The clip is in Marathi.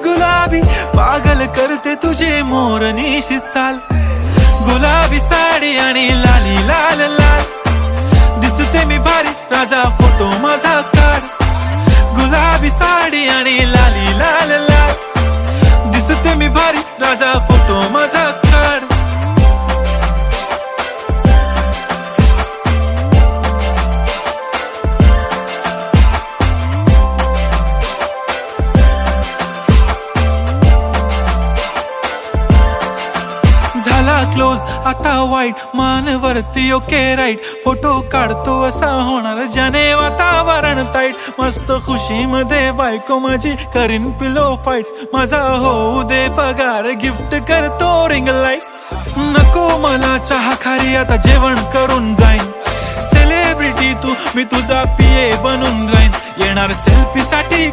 गुलाबी पागल करते तुझे मोरनीशी चाल. गुलाबी साडी आणि लाली लाल लाल दिसते मी भारी राजा फोटो माझा काढ. गुलाबी साडी आणि लाली लाल लाल दिसते मी भारी राजा फोटो माझा काढ. झाला क्लोज आता वाईट मानवरती ओके राईट. फोटो काढतो असा होणार ज्याने वातावरण ताईट. मस्त खुशी मध्ये बायको माझी करीन पिलो फाईट. माझा होऊ दे पगार गिफ्ट करतो रिंग लाईट. नको मला चहा खारी आता जेवण करून जाईन. सेलिब्रिटी तू मी तुझा पिये बनून राहीन. येणार सेल्फी साठी